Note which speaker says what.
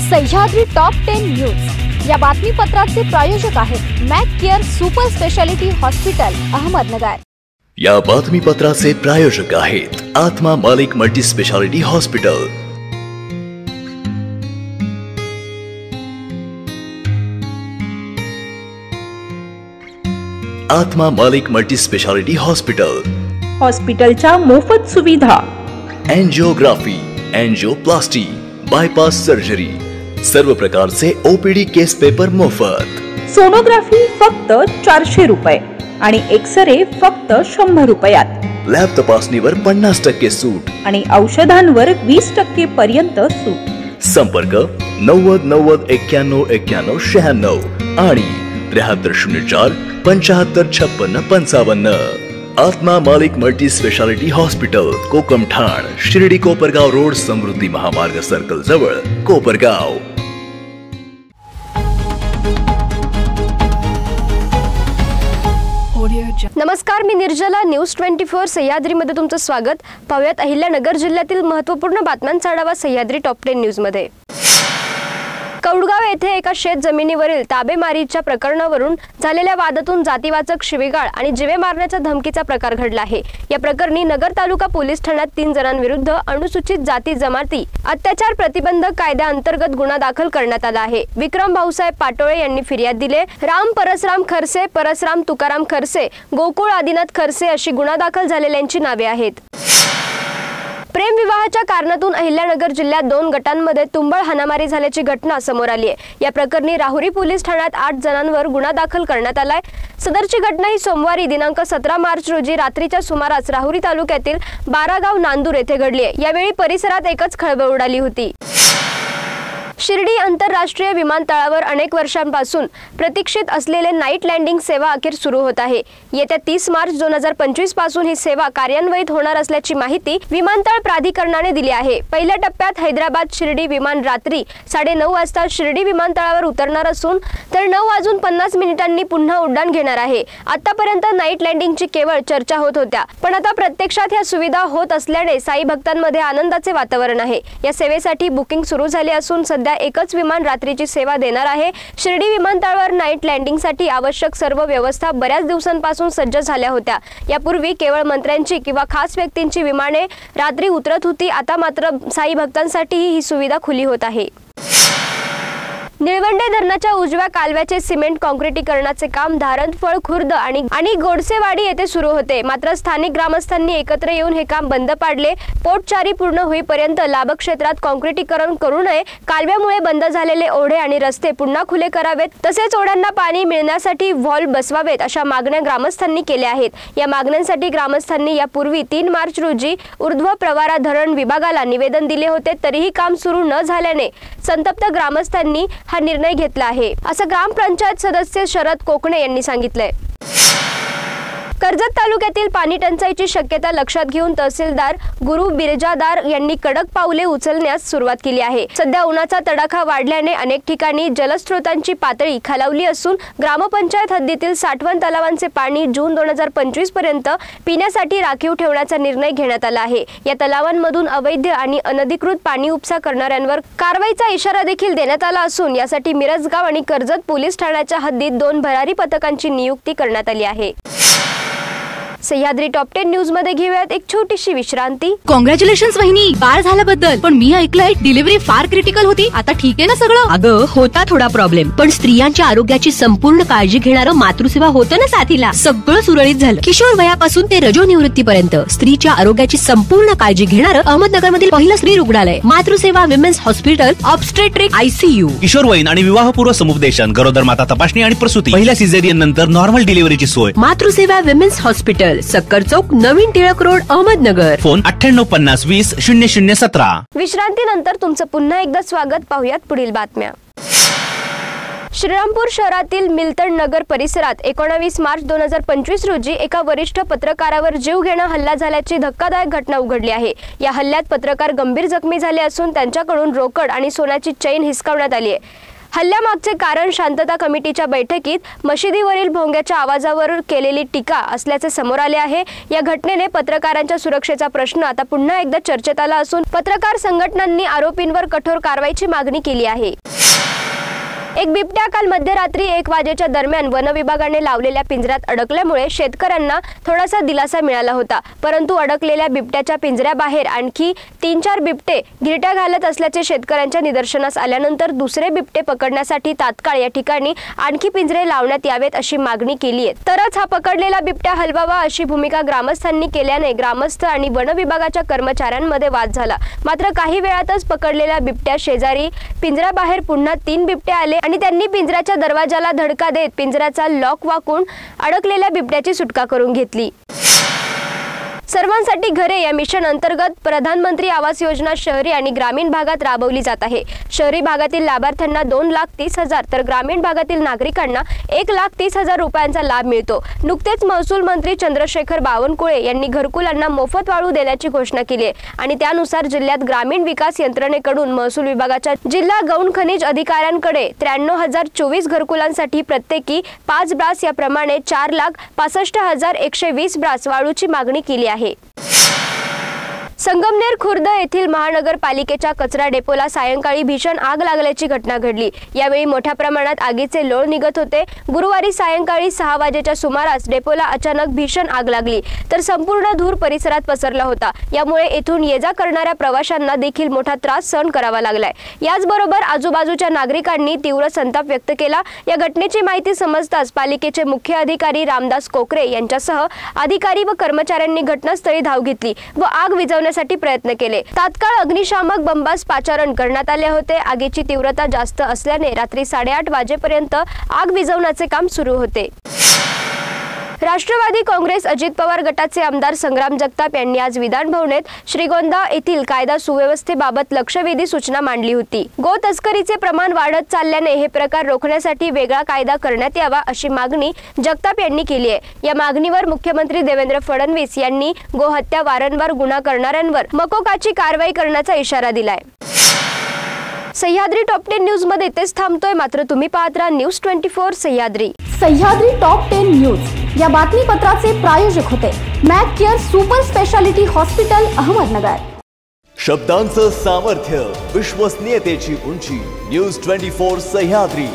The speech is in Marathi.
Speaker 1: सह्याद्री टॉप 10 न्यूज या बातमीपत्राचे प्रायोजक आहेत Mac Care super speciality hospital Ahmednagar.
Speaker 2: या बातमीपत्राचे प्रायोजक आहेत आत्मा मालिक मल्टी स्पेशालिटी हॉस्पिटल। आत्मा मालिक मल्टी स्पेशालिटी हॉस्पिटल।
Speaker 3: हॉस्पिटलच्या मोफत सुविधा,
Speaker 2: एंजियोग्राफी, एंजियोप्लास्टी, बायपास सर्जरी, सर्व प्रकारचे ओपीडी केस पेपर मोफत।
Speaker 3: सोनोग्राफी फक्त 400 रुपये आणि एक्सरे फक्त 100 रुपयात।
Speaker 2: लॅब तपासणीवर 50% सूट आणि
Speaker 3: औषधांवर 20% पर्यंत सूट।
Speaker 2: संपर्क 90 90 91 91 96 आणि 7304 75 56 55। Atma Malik multi speciality hospital, Kokamthan, Shirdi Kopargaon road, Samruddhi Mahamarg circle जवळ, कोपरगाव।
Speaker 1: नमस्कार, मी निर्जला, न्यूज 24 सह्याद्रीमध्ये तुमचं स्वागत। पाहूयात अहिल्यानगर जिल्ह्यातील महत्त्वपूर्ण बातम्यांचा आढावा सह्याद्री टॉप 10 न्यूज मध्ये। कौडगाव येथे एका शेत जमिनीवरील ताबेमारीच्या प्रकरणावरून झालेल्या वादातून जातीवाचक शिवीगाळ आणि जीवे मारण्याच्या धमकीचा प्रकार घडला आहे। या प्रकरणी नगर तालुका पोलीस ठाण्यात 3 जणांविरुद्ध अनुसूचित जाती जमाती अत्याचार प्रतिबंधक कायद्याअंतर्गत गुन्हा दाखल करण्यात आला आहे। विक्रम भाऊसाहेब पाटोळे यांनी फिर्याद दिले। राम परसराम खरसे, परसराम तुकाराम खरसे, गोकुळ आदिनाथ खरसे अशी गुन्हा दाखल झालेल्यांची नावे आहेत। प्रेम विवाहाच्या कारणातून अहिल्यानगर जिल्ह्यात 2 गटांमध्ये तुंबळ हाणामारी झाल्याची घटना समोर आली आहे। या प्रकरणी राहुरी पोलीस ठाण्यात 8 जणांवर गुन्हा दाखल करण्यात आलाय। सदरची घटना ही सोमवारी दिनांक 17 मार्च रोजी रात्रीच्या सुमारास राहुरी तालुक्यातील बारागाव नांदूर येथे घडली आहे। यावेळी परिसरात एकच खळबळ उडाली होती। शिर्डी आंतरराष्ट्रीय विमानतळावर अनेक वर्षांपासून प्रतीक्षित असलेले नाईट लँडिंग सेवा अखेर सुरू होत आहे। येत्या 30 मार्च 2025 पासून ही सेवा कार्यान्वित होणार असल्याची माहिती विमानतळ प्राधिकरणाने दिली आहे। पहिल्या टप्प्यात हैदराबाद शिर्डी विमान रात्री 9:30 वाजता शिर्डी विमानतळावर उतरणार असून तर 9:50 पुन्हा उड्डाण घेणार आहे। आतापर्यंत नाईट लँडिंगची केवळ चर्चा होत होत्या, पण आता प्रत्यक्षात ह्या सुविधा होत असल्याने साई भक्तांमध्ये आनंदाचे वातावरण आहे। या सेवेसाठी बुकिंग सुरू झाले असून सध्या एकच विमान रात्रीची सेवा देणार आहे। शिर्डी विमानतळावर नाईट लँडिंगसाठी आवश्यक सर्व व्यवस्था बऱ्याच दिवसांपासून सज्ज झाल्या होत्या। यापूर्वी केवळ मंत्र्यांची किंवा खास व्यक्तींची विमाने रात्री उतरत होती, आता मात्र साई भक्तांसाठी ही सुविधा खुली होत आहे। निळवंडे धरणाच्या उजव्या कालव्याचे सिमेंट काँक्रिटीकरणाचे काम धारणफळ खुर्द आणि गोडसेवाडी येथे सुरू होते, मात्र स्थानिक ग्रामस्थांनी एकत्र येऊन हे काम बंद पाडले। पोटचारी पूर्ण होईपर्यंत लाभक क्षेत्रात काँक्रिटीकरण करू नये, कालव्यामुळे बंद झालेले ओढे आणि रस्ते पुन्हा खुले करावेत, तसेच ओढ्यांना पाणी मिळण्यासाठी व्हॉल्व बसवावेत अशा मागण्या ग्रामस्थांनी केल्या आहेत। या मागण्यांसाठी ग्रामस्थांनी यापूर्वी 3 मार्च रोजी ऊर्ध्व प्रवारा धरण विभागाला निवेदन दिले होते, तरीही काम सुरू न झाल्याने संतप्त ग्रामस्थांनी हा निर्णय घेतला आहे, असं ग्रामपंचायत सदस्य शरद कोकणे यांनी सांगितलंय। कर्जत तालुक्यातील पाणी टंचाईची शक्यता लक्षात घेऊन तहसीलदार गुरु बिरजादार यांनी कडक पावले उचलण्यास सुरुवात केली आहे। सध्या उन्हाचा तडाखा वाढल्याने अनेक ठिकाणी जलस्रोतांची पातळी खालावली असून ग्रामपंचायत हद्दीतील साठवण तलावांचे पाणी जून 2025 पर्यंत पिण्यासाठी राखीव ठेवण्याचा निर्णय घेण्यात आला आहे। या तलावांमधून अवैध आणि अनधिकृत पाणी उपसा करणाऱ्यांवर कारवाईचा इशारा देखील देण्यात आला असून यासाठी मिरजगाव आणि कर्जत पोलीस ठाण्याच्या हद्दीत 2 भरारी पथकांची नियुक्ती करण्यात आली आहे। सह्याद्री टॉप 10 न्यूज मध्ये घेऊयात एक छोटीशी विश्रांती।
Speaker 4: कॉंग्रॅच्युलेशन्स वहिनी, बाळ झाल्याबद्दल। पण मी ऐकलंय डिलिव्हरी फार क्रिटिकल होती, आता ठीक आहे ना सगळं?
Speaker 5: अगं होता थोडा प्रॉब्लेम, पण स्त्रियांच्या आरोग्याची संपूर्ण काळजी घेणारं मातृसेवा होतं ना साथीला, सगळं सुरळीत झालं। किशोर वयापासून ते रजोनिवृत्तीपर्यंत स्त्रीच्या आरोग्याची संपूर्ण काळजी घेणारं अहमदनगर मधील पहिलं स्त्री रुग्णालय Matruseva women's hospital, obstetric ICU,
Speaker 6: किशोरवयीन आणि विवाहपूर्व समुपदेशन, गरोदर माता तपासणी आणि प्रसूती, पहिल्या सिझेरियन नंतर नॉर्मल डिलिव्हरीची सोय।
Speaker 5: मातृसेवा विमेन्स हॉस्पिटल, सक्कर चौक, नवीन टिळक रोड, अहमदनगर।
Speaker 6: फोन 9850 20 0017।
Speaker 1: विश्रांतीनंतर तुमचं पुन्हा एकदा स्वागत। पाहूयात पुढील बातम्या। श्रीरामपूर शहरातील मिल्टन नगर परिसरात 19 मार्च 2025 रोजी एका वरिष्ठ पत्रकारावर जीवघेणा हल्ला झाल्याची धक्कादायक घटना उघडली आहे। या हल्ल्यात पत्रकार गंभीर जखमी झाले असून त्यांच्याकडून रोकड आणि सोन्याची चेन हिसकावण्यात आली आहे। हल्ल्यामागचे कारण शांतता कमिटीच्या बैठकीत मशिदीवरील भोंग्याच्या आवाजावर केलेली टीका असल्याचे समोर आले आहे। या घटनेने पत्रकारांच्या सुरक्षेचा प्रश्न आता पुन्हा एकदा चर्चेत आला असून पत्रकार संघटनांनी आरोपींवर कठोर कारवाईची मागणी केली आहे। एक बिबट्या काल मध्यरात्री 1 वाजेच्या दरम्यान वन विभागाने लावलेल्या पिंजऱ्यात अडकल्यामुळे शेतकऱ्यांना थोडासा दिलासा मिळाला होता, परंतु अडकलेल्या बिबट्याच्या पिंजऱ्याबाहेर आणखी 3-4 बिबटे गिरट्या घालत असल्याचे शेतकऱ्यांच्या निदर्शनास आल्यानंतर दुसरे बिबटे पकडण्यासाठी तात्काळ या ठिकाणी आणखी पिंजरे लावण्यात यावेत अशी मागणी केली आहे। तरच हा पकडलेला बिबट्या हलवावा अशी भूमिका ग्रामस्थांनी केल्याने ग्रामस्थ आणि वन विभागाच्या कर्मचाऱ्यांमध्ये वाद झाला। मात्र काही वेळातच पकडलेल्या बिबट्या शेजारी पिंजऱ्याबाहेर पुन्हा 3 बिबटे आले आणि त्यांनी पिंजऱ्याच्या दरवाजाला धडका देत पिंजऱ्याचा लॉक वाकून अडकलेल्या बिबट्याची सुटका करून घेतली। सर्वांसाठी घरे या मिशन अंतर्गत प्रधानमंत्री आवास योजना शहरी आणि ग्रामीण भागात राबवली जात आहे। शहरी भागातील लाभार्थ्यांना 2,30,000 तर ग्रामीण भागातील नागरिकांना 1,30,000 रुपयांचा लाभ मिळतो। नुकतेच महसूल मंत्री चंद्रशेखर बावनकुळे यांनी घरकुलांना मोफत वाळू देण्याची घोषणा केली आहे आणि त्यानुसार जिल्ह्यात ग्रामीण विकास यंत्रणेकडून महसूल विभागाच्या जिल्हा गौण खनिज अधिकाऱ्यांकडे 93,024 घरकुलांसाठी प्रत्येकी 5 ब्रास याप्रमाणे 4,65,120 ब्रास वाळूची मागणी केली आहे। संगमनेर खुर्द येथील महानगरपालिकेच्या कचरा डेपोला सायंकाळी भीषण आग लागल्याची घटना घडली। यावेळी मोठ्या प्रमाणात आगीचे लोळ निघत होते। गुरुवारी सायंकाळी 6 वाजेच्या सुमारास डेपोला अचानक भीषण आग लागली तर संपूर्ण धूर परिसरात पसरला होता। यामुळे येथून ये-जा करणाऱ्या प्रवाशांना देखील मोठा त्रास सहन करावा लागलाय। याचबरोबर आजूबाजूच्या नागरिकांनी तीव्र संताप व्यक्त केला। या घटनेची माहिती समजताच पालिकेचे मुख्य अधिकारी रामदास कोकरे यांच्यासह अधिकारी व कर्मचाऱ्यांनी घटनास्थळी धाव घेतली व आग विझवण्यासाठी प्रयत्न केले। तात्काळ अग्निशामक बंबास पाचारण करण्यात आले होते। आगीची तीव्रता जास्त असल्याने रात्री 8:30 वाजेपर्यंत आग विझवण्याचे काम सुरू होते। राष्ट्रवादी काँग्रेस अजित पवार गटाचे आमदार संग्राम जगताप यांनी आज विधान भवनेत श्रीगोंदा येथील कायदा सुव्यवस्थेबाबत लक्षवेधी सूचना मांडली होती। गो तस्करीचे प्रमाण वाढत चालल्याने हे प्रकार रोखण्यासाठी वेगळा कायदा करण्यात यावा अशी मागणी जगताप यांनी केली आहे। या मागणीवर मुख्यमंत्री देवेंद्र फडणवीस यांनी गोहत्या वारंवार गुन्हा करणाऱ्यांवर मकोकाची कारवाई करण्याचा इशारा दिलाय। सह्याद्री टॉप 10 न्यूज मध्ये तेच थांबतोय, मात्र तुम्ही पाहत राहा news 24 Sahyadri.
Speaker 7: Sahyadri top 10 news या बातमीपत्राचे प्रायोजक होते Mac Care super speciality hospital Ahmednagar.
Speaker 2: शब्दांचं सामर्थ्य, विश्वसनीयतेची उंची, न्यूज 24 सह्याद्री।